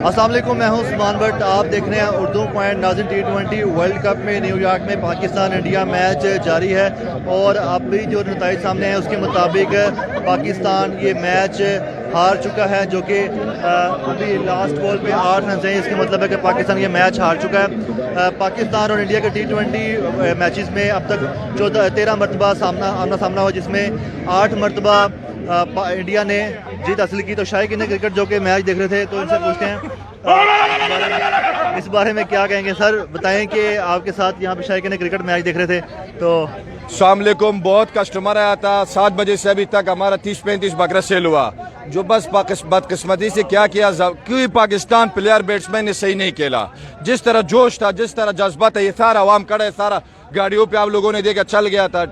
अस्सलाम वालेकुम, मैं हूं उस्मान भट्ट। आप देख रहे हैं उर्दू पॉइंट। नाज़रीन, T20 वर्ल्ड कप में न्यूयॉर्क में पाकिस्तान इंडिया मैच जारी है और अभी जो नतीजे सामने हैं उसके मुताबिक पाकिस्तान ये मैच हार चुका है, जो कि अभी लास्ट बॉल पे 8 रन हैं। इसका मतलब है कि पाकिस्तान ये मैच हार चुका है। पाकिस्तान और इंडिया के T20 मैचेस में अब तक 13 मरतबा आमना सामना हुआ, जिसमें 8 मरतबा इंडिया ने जीत हासिल की। तो शायद ने क्रिकेट जो कि मैच देख रहे थे, तो इनसे पूछते हैं इस बारे में क्या कहेंगे। सर बताएं कि आपके साथ यहाँ पे शायद ने क्रिकेट मैच देख रहे थे तो। अस्सलाम वालेकुम। बहुत कस्टमर आया था 7 बजे से अभी तक हमारा 30-35 बकरा सेल हुआ। जो बस बदकिस्मती से क्या किया, क्योंकि पाकिस्तान प्लेयर बैट्समैन ने सही नहीं खेला। जिस तरह जोश था, जिस तरह जज्बा था, ये सारा आवाम खड़ा है, सारा गाड़ियों पे आप लोगों ने देखा चल गया था,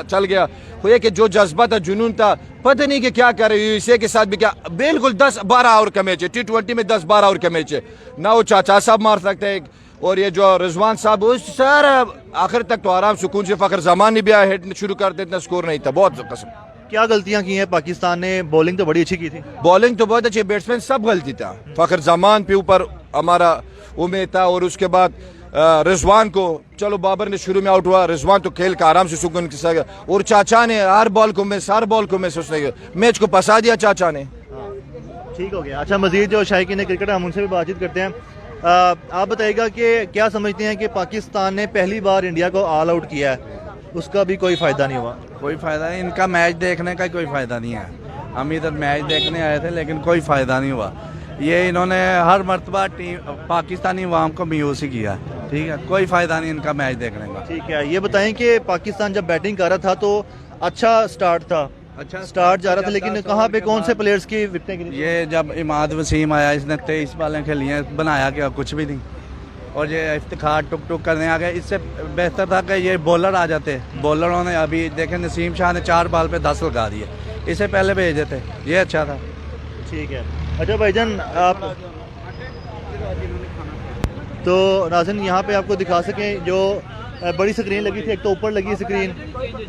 चल गया। हुए कि जो जज्बा था, जुनून था, पता नहीं कि क्या कर रही यूएसए के साथ भी क्या, बिल्कुल 10-12 ओवर का मैच है। T20 में 10-12 ओवर का मैच है ना। वो चाचा साहब मार सकते हैं और ये जो रिजवान साहब, उस सारा आखिर तक तो आराम सुकून से फखर जमान भी आया, हिट शुरू करते, इतना स्कोर नहीं था। बहुत कसम। क्या गलतियां की हैं पाकिस्तान ने? बॉलिंग तो बड़ी अच्छी की थी। बॉलिंग तो बहुत अच्छी, बैट्समैन सब गलती था। फखर जमान पे ऊपर हमारा उम्मीद था और उसके बाद रिजवान को, चलो बाबर ने शुरू में आउट हुआ, रिजवान तो खेल का आराम से सुकून के साथ, और चाचा ने हर बॉल को उसने मैच को फंसा दिया चाचा ने। ठीक हो गया। अच्छा, मजीद जो शायकीन ने क्रिकेट, हम उनसे भी बातचीत करते हैं। आप बताइएगा कि क्या समझते हैं कि पाकिस्तान ने पहली बार इंडिया को ऑल आउट किया है, उसका भी कोई फायदा नहीं हुआ? कोई फायदा नहीं, इनका मैच देखने का कोई फायदा नहीं है। हम इधर मैच देखने आए थे लेकिन कोई फायदा नहीं हुआ। ये इन्होंने हर मर्तबा पाकिस्तानी अवाम को मायूस ही किया। ठीक है, कोई फायदा नहीं इनका मैच देखने का। ठीक है, ये बताएं कि पाकिस्तान जब बैटिंग कर रहा था तो अच्छा स्टार्ट था, अच्छा स्टार्ट जा रहा था, लेकिन कहाँ पे कौन से प्लेयर्स की विकेटें गिरी? ये जब इमाद वसीम आया, इसने 23 बॉलें खेली हैं, बनाया क्या? कुछ भी नहीं। और ये इफ्तिखार टुक करने आ गए। इससे बेहतर था कि ये बॉलर आ जाते। बॉलरों ने अभी देखें, नसीम शाह ने 4 बॉल पे 10 लगा दिए, इसे पहले भेज देते, ये अच्छा था। ठीक है। अच्छा भाईजान, आप तो नाज़रीन यहाँ पे आपको दिखा सकें जो बड़ी स्क्रीन लगी थी, एक तो ऊपर लगी स्क्रीन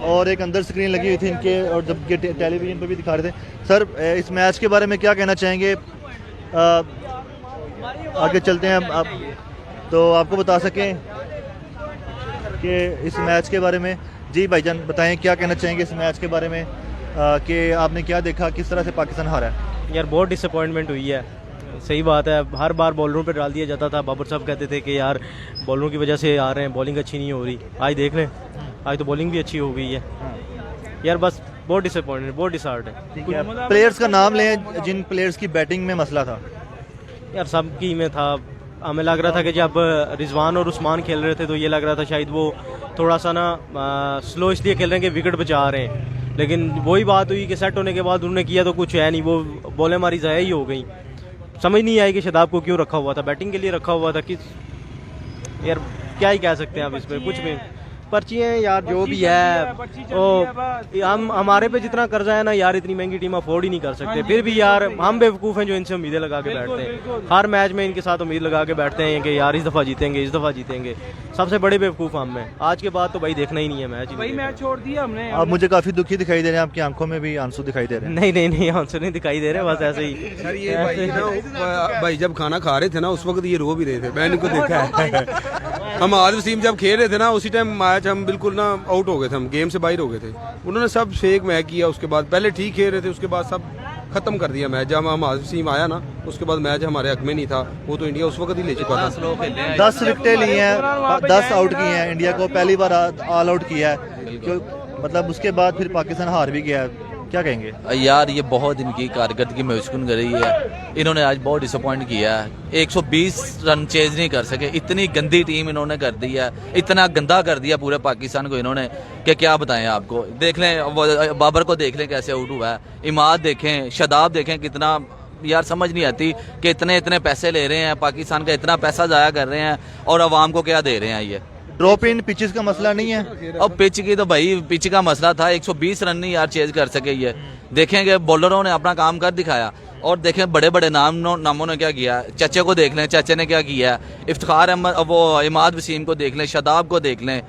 और एक अंदर स्क्रीन लगी हुई थी इनके, और जब टेलीविज़न पर भी दिखा रहे थे। सर इस मैच के बारे में क्या कहना चाहेंगे? आगे चलते हैं आप तो आपको बता सकें कि इस मैच के बारे में। जी भाईजान बताएं, क्या कहना चाहेंगे इस मैच के बारे में कि आपने क्या देखा, किस तरह से पाकिस्तान हारा है? यार बहुत डिसअपॉइंटमेंट हुई है, सही बात है। हर बार बॉलरों पे डाल दिया जाता था। बाबर साहब कहते थे कि यार बॉलरों की वजह से आ रहे हैं, बॉलिंग अच्छी नहीं हो रही। आज देख लें, आज तो बॉलिंग भी अच्छी हो गई है। यार बस बहुत डिसअपॉइंटेड, बहुत डिसहार्ट है। प्लेयर्स का नाम लें जिन प्लेयर्स की बैटिंग में मसला था। यार सब की में था। हमें लग रहा था कि जब रिजवान और उस्मान खेल रहे थे तो ये लग रहा था शायद वो थोड़ा सा ना स्लो इसलिए खेल रहे हैं कि विकेट बचा रहे हैं, लेकिन वही बात हुई कि सेट होने के बाद उन्होंने किया तो कुछ है नहीं, वो बॉलें हमारी ज़ाया ही हो गई। समझ नहीं आई कि शादाब को क्यों रखा हुआ था, बैटिंग के लिए रखा हुआ था कि यार क्या ही कह सकते हैं आप इस पर, कुछ भी पर्ची हैं यार, जो भी है। तो हम हमारे पे जितना कर्जा है ना यार, इतनी महंगी टीम अफोर्ड ही नहीं कर सकते। फिर भी यार हम बेवकूफ़ हैं जो इनसे उम्मीदें लगा के बैठते हैं। हर मैच में इनके साथ उम्मीद लगा के बैठते हैं कि यार इस दफ़ा जीतेंगे, इस दफ़ा जीतेंगे। सबसे बड़े बेवकूफ़ हम हैं। आज के बाद तो भाई देखना ही नहीं है मैच, वही मैच छोड़ दिया हमने। अब मुझे काफ़ी दुखी दिखाई दे रहे हैं, आपकी आंखों में भी आंसू दिखाई दे रहे हैं। नहीं आंसू नहीं दिखाई दे रहे, बस ऐसे ही। सर ये भाई जब खाना खा रहे थे ना, उस वक्त ये रो भी रहे थे, मैंने इनको देखा है। हम आज वसीम जब खेल रहे थे ना, उसी टाइम मैच हम बिल्कुल ना आउट हो गए थे, हम गेम से बाहर हो गए थे। उन्होंने सब फेक मैच किया, उसके बाद पहले ठीक खेल रहे थे, उसके बाद सब खत्म कर दिया मैच। जब हम आज वसीम आया ना, उसके बाद मैच हमारे हक में नहीं था। वो तो इंडिया उस वक्त ही ले चुका था। 10 विकेटें ली हैं, 10 आउट किए हैं, इंडिया को पहली बार ऑल आउट किया है, मतलब उसके बाद फिर पाकिस्तान हार भी गया है। क्या कहेंगे? यार ये बहुत इनकी कारकर्दगी महसूस कर रही है। इन्होंने आज बहुत डिसअपॉइंट किया है। 120 रन चेज नहीं कर सके, इतनी गंदी टीम इन्होंने कर दी है, इतना गंदा कर दिया पूरे पाकिस्तान को इन्होंने कि क्या बताएं आपको। देख लें बाबर को, देख लें कैसे आउट हुआ है। इमाद देखें, शादाब देखें, कितना यार समझ नहीं आती कि इतने पैसे ले रहे हैं, पाकिस्तान का इतना पैसा ज़ाया कर रहे हैं और अवाम को क्या दे रहे हैं। ये ड्रॉप इन पिचेस का मसला नहीं है। अब पिच की तो भाई पिच का मसला था, 120 रन नहीं यार चेज कर सके। ये देखेंगे बॉलरों ने अपना काम कर दिखाया, और देखें बड़े नामों ने क्या किया। चचे को देख लें, चचे ने क्या किया। इफ्तिखार अहमद, वो इमाद वसीम को देख लें, शादाब को देख लें।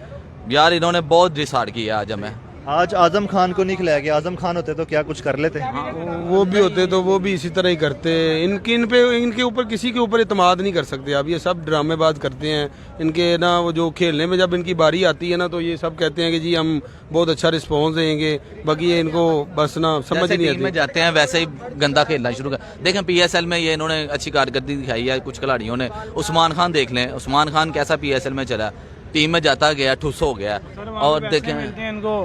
यार इन्होंने बहुत डिसहार्ट किया आज हमें। आज आजम खान को नहीं खिलाया गया, आजम खान होते तो क्या कुछ कर लेते। वो भी होते तो वो भी इसी तरह ही करते। इनके ऊपर किसी के ऊपर इतमाद नहीं कर सकते आप, ये सब ड्रामेबाज करते हैं। इनके ना वो जो खेलने में जब इनकी बारी आती है ना तो ये सब कहते हैं कि जी हम बहुत अच्छा रिस्पॉन्स देंगे, बाकी ये इनको बस ना समझ नहीं आती। में जाते हैं वैसे ही गंदा खेलना शुरू कर। देखें PSL में ये इन्होंने अच्छी कारकर्दगी दिखाई है कुछ खिलाड़ियों ने। उस्मान खान देख लें, उस्मान खान कैसा PSL में चला, टीम में जाता गया ठुस हो गया। और देखें इनको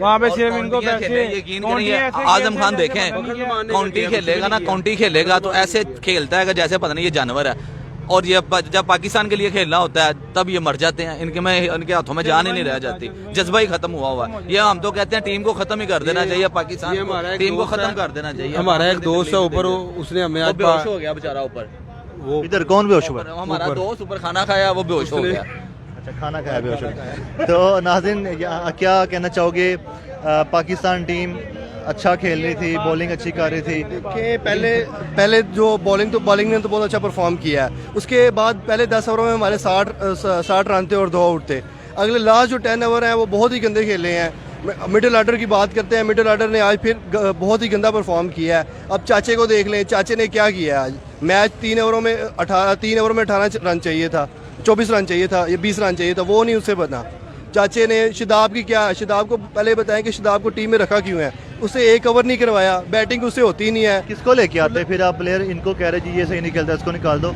वहाँ पे सिर्फ इनको पैसे, यकीन करिए आजम खान देखें काउंटी खेलेगा ना, काउंटी खेलेगा तो ऐसे खेलता है कि जैसे पता नहीं ये जानवर है। और ये जब पाकिस्तान के लिए खेलना होता है तब ये मर जाते हैं, इनके हाथों में जान ही नहीं रह जाती, जज्बा ही खत्म हुआ है। ये हम तो कहते हैं टीम को खत्म ही कर देना चाहिए, पाकिस्तान टीम को खत्म कर देना चाहिए। हमारा एक दोस्त है ऊपर, उसने हमें आज बेहोश हो गया बेचारा ऊपर। वो इधर कौन बेहोश हुआ? हमारा दोस्त ऊपर खाना खाया वो बेहोश हो गया। अच्छा, खाना खाया बेहोश हो गया। तो नाज़रीन क्या कहना चाहोगे, पाकिस्तान टीम अच्छा खेल रही थी, बॉलिंग अच्छी कर रही थी कि पहले जो बॉलिंग ने तो बहुत अच्छा परफॉर्म किया है। उसके बाद पहले 10 ओवरों में हमारे 60 रन थे और 2 आउट थे। अगले लास्ट जो 10 ओवर हैं वो बहुत ही गंदे खेले हैं। मिडिल ऑर्डर की बात करते हैं, मिडिल ऑर्डर ने आज फिर बहुत ही गंदा परफॉर्म किया है। अब चाचे को देख लें, चाचे ने क्या किया है आज। मैच 3 ओवरों में 18 रन चाहिए था, 24 रन चाहिए था, ये 20 रन चाहिए था, वो नहीं उससे बना। चाचे ने शादाब की क्या, शादाब को पहले बताएं कि शादाब को टीम में रखा क्यों है, उससे 1 ओवर नहीं करवाया, बैटिंग उससे होती ही नहीं है। किसको लेके आते फिर आप प्लेयर? इनको कह रहे जी ये सही नहीं खेलता, इसको निकाल दो।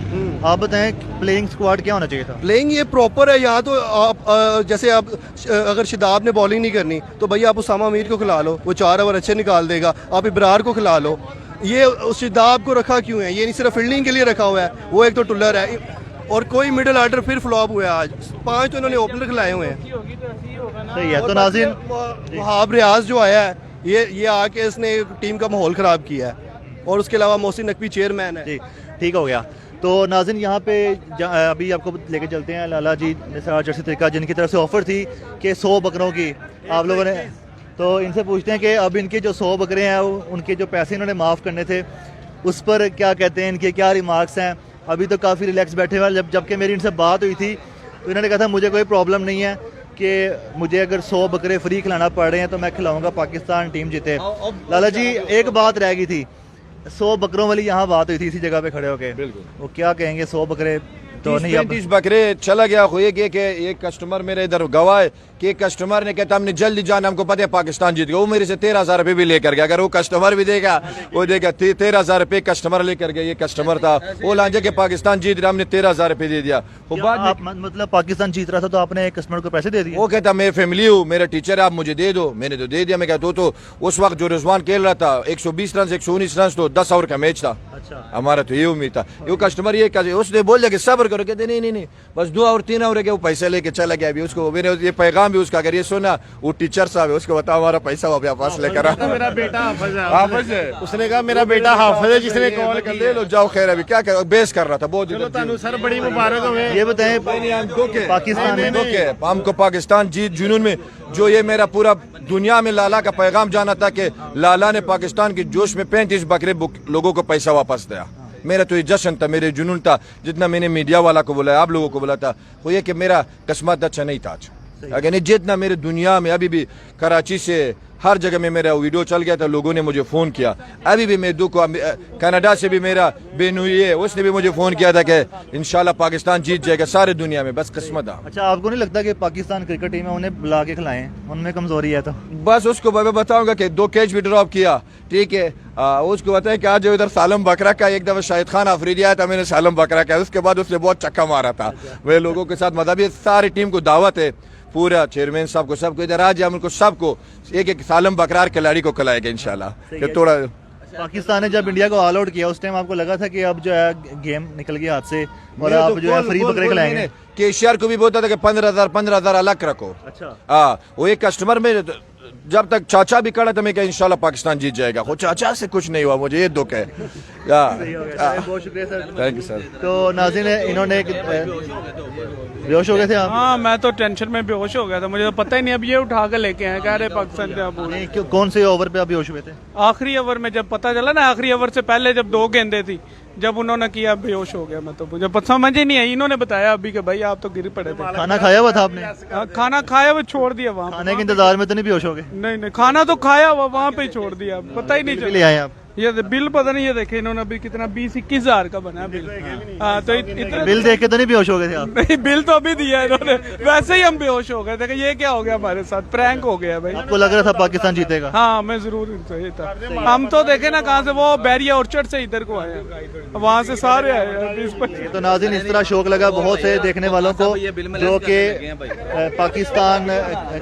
आप बताएं प्लेइंग स्क्वाड क्या होना चाहिए था? प्लेइंग ये प्रॉपर है। यहाँ तो आप जैसे आप अगर शादाब ने बॉलिंग नहीं करनी तो भैया आप उसामा मीर को खिला लो, वो 4 ओवर अच्छे निकाल देगा। आप इब्रार को खिला लो। ये शादाब को रखा क्यों है? ये नहीं सिर्फ फील्डिंग के लिए रखा हुआ है, वो एक तो टुल्लर है। और कोई मिडिल ऑर्डर फिर फ्लॉप हुआ है आज। 5 तो इन्होंने ओपनर खिलाए हुए हैं। सही है। तो नाज़रीन वहाब रियाज जो आया है ये आके इसने टीम का माहौल ख़राब किया है। और उसके अलावा मोहसिन नकवी चेयरमैन है। जी ठीक हो गया। तो नाज़रीन यहाँ पे अभी आपको लेके चलते हैं लाला जी निसार जर्सी तरीका, जिनकी तरफ से ऑफ़र थी कि 100 बकरों की आप लोगों ने, तो इनसे पूछते हैं कि अब इनके जो 100 बकरे हैं उनके जो पैसे इन्होंने माफ़ करने थे उस पर क्या कहते हैं, इनके क्या रिमार्क्स हैं। अभी तो काफ़ी रिलैक्स बैठे हुए। जबकि मेरी इनसे बात हुई थी तो इन्होंने कहा था मुझे कोई प्रॉब्लम नहीं है कि मुझे अगर 100 बकरे फ्री खिलाना पड़ रहे हैं तो मैं खिलाऊंगा, पाकिस्तान टीम जीते। लाला जी एक बात रह गई थी, 100 बकरों वाली यहाँ बात हुई थी इसी जगह पे खड़े होके, वो क्या कहेंगे? 100 बकरे तो नहीं, 30 बकरे चला गया। ये कि एक कस्टमर मेरे इधर गवाह है कि एक कस्टमर ने कहता हमने जल्दी जाना, हमको पता है पाकिस्तान जीत गया। वो मेरे से 13,000 रुपये भी लेकर गया। अगर वो कस्टमर भी देगा वो देगा 13,000 रुपये कस्टमर लेकर गया। ये कस्टमर था, वो लांझा के पाकिस्तान जीत रहा, हमने 13,000 रुपये दे दिया। वो बाद मतलब पाकिस्तान जीत रहा था तो आपने कस्टमर को पैसे दे दिए? वो कहता मैं फैमिली हूँ, मेरा टीचर है, आप मुझे दे दो। मैंने तो दे दिया। मैं कहता तो उस वक्त जो रिजवान खेल रहा था 120 रन 119 रन तो 10 ओवर का मैच था। अच्छा, हमारा तो ये उम्मीद था। वो कस्टमर ये कहते उसने बोल दिया कि सब्र करो, कहते नहीं बस 2 और 3 ओवर के वो पैसे लेके चला गया। अभी उसको मैंने ये पैगाम भी उसका अगर ये सुना, वो टीचर साहब है, उसको बताओ हमारा पैसा वापस लेकर आ। मेरा बेटा हाफिज है, उसने कहा मेरा बेटा हाफिज है, जिसने कॉल कर ले लो जाओ। खैर अभी क्या बेस कर रहा था बहुत। सर बड़ी मुबारक हो। ये बताएं पाकिस्तान हमको पाकिस्तान जीत जुनून में जो ये मेरा पूरा दुनिया में लाला का पैगाम जाना था कि लाला ने पाकिस्तान के जोश में 35 बकरे लोगों को पैसा वापस दिया। मेरा तो ये जश्न था, मेरे जुनून था। जितना मैंने मीडिया वाला को बोला, आप लोगों को बोला था, वो ये कि मेरा किस्मत अच्छा नहीं था आज। अगर नहीं जितना मेरे दुनिया में अभी भी कराची से हर जगह में मेरा वीडियो चल गया था, लोगों ने मुझे फ़ोन किया। अभी भी मैं दुख, कनाडा से भी मेरा बेन हुई है, उसने भी मुझे फ़ोन किया था कि इंशाल्लाह पाकिस्तान जीत जाएगा सारे दुनिया में, बस किस्मत है। अच्छा, आपको नहीं लगता कि पाकिस्तान क्रिकेट टीम है उन्हें बुला के खिलाएं, उनमें कमजोरी है? तो बस उसको मैं बताऊंगा कि 2 कैच भी ड्रॉप किया, ठीक है। उसको बताया कि आज जो इधर सालम बकरा का एक दफ़ा शाहिद खान अफरीदी आया था, मैंने सालम बकरा का, उसके बाद उसने बहुत चक्का मारा था। वे लोगों के साथ मतलब सारी टीम को दावत है, पूरा चेयरमैन साहब को, सबको इधर आज हम उनको सबको एक सालम बकरार खिलाड़ी को खिलाएगा इंशाल्लाह। कि थोड़ा पाकिस्तान ने जब इंडिया को ऑल आउट किया उस टाइम आपको लगा था कि अब जो है गेम निकल गया हाथ से और आप जो है फ्री बकरे खिलाएंगे? केसीआर को भी बोलता था कि 15,000 अलग रखो। अच्छा, वो एक कस्टमर में जब तक चाचा भी खड़ा था मैं क्या इंशाल्लाह पाकिस्तान जीत जाएगा। वो चाचा से कुछ नहीं हुआ, मुझे ये दुख है। बहुत शुक्रिया सर, थैंक यू सर। तो नाज़रीन इन्होंने बेहोश हो गए थे आप? हाँ, मैं तो टेंशन में बेहोश हो गया था, मुझे तो पता ही नहीं। अब ये उठा कर लेके आए, कह रहे पाकिस्तान नहीं, कौन से ओवर पे आप बेहोश हुए थे? आखिरी ओवर में जब पता चला ना, आखिरी ओवर से पहले जब 2 गेंदें थी जब उन्होंने किया बेहोश हो गया मैं, तो मुझे समझ ही नहीं आई। इन्होंने बताया अभी कि भाई आप तो गिर पड़े थे। खाना खाया हुआ था आपने? खाना खाया वो छोड़ दिया वहाँ पे। खाने के इंतजार में तो नहीं बेहोश हो गए? नहीं खाना तो खाया हुआ वहाँ पे ही छोड़ दिया, पता ही नहीं ले चला। आए आप? ये बिल पता नहीं, ये देखे इन्होंने अभी कितना 20-21 हजार का बना है बिल। हाँ तो इतना बिल देख के तो नहीं बेहोश हो गए थे आप? नहीं, बिल तो अभी दिया है इन्होंने, वैसे ही हम बेहोश हो गए थे कि ये क्या हो गया हमारे साथ, प्रैंक हो गया भाई। आपको लग रहा था पाकिस्तान जीतेगा? हाँ मैं जरूर सही था। हम तो देखे ना कहाँ से, वो बैरिया ऑर्चर्ड से इधर को आए, वहाँ से सारे आए। तो नाज़रीन इस तरह शौक लगा बहुत से देखने वालों को, जो कि पाकिस्तान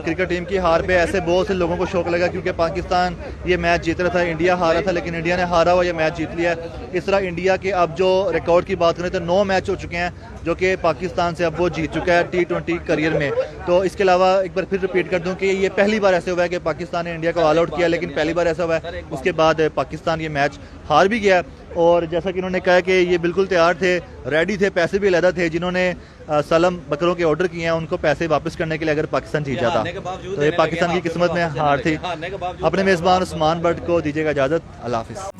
क्रिकेट टीम की हार पे ऐसे बहुत से लोगों को शौक लगा, क्योंकि पाकिस्तान ये मैच जीत रहा था, इंडिया हारा था, लेकिन इंडिया ने हारा हुआ ये मैच जीत लिया। इस तरह इंडिया के अब जो रिकॉर्ड की बात करें तो 9 मैच हो चुके हैं जो कि पाकिस्तान से अब वो जीत चुका है T20 करियर में। तो इसके अलावा एक बार फिर रिपीट कर दूं कि ये पहली बार ऐसे हुआ है कि पाकिस्तान ने इंडिया को ऑल आउट किया, लेकिन पहली बार ऐसा हुआ है उसके बाद पाकिस्तान ये मैच हार भी गया। और जैसा कि उन्होंने कहा कि ये बिल्कुल तैयार थे, रेडी थे, पैसे भी अलहदा थे, जिन्होंने सलम बकरों के ऑर्डर किए हैं उनको पैसे वापस करने के लिए अगर पाकिस्तान जीत जाता। तो ये पाकिस्तान की किस्मत में हार थी। अपने मेज़बान उस्मान बट को दीजिएगा इजाज़त। अल्लाह हाफिज़।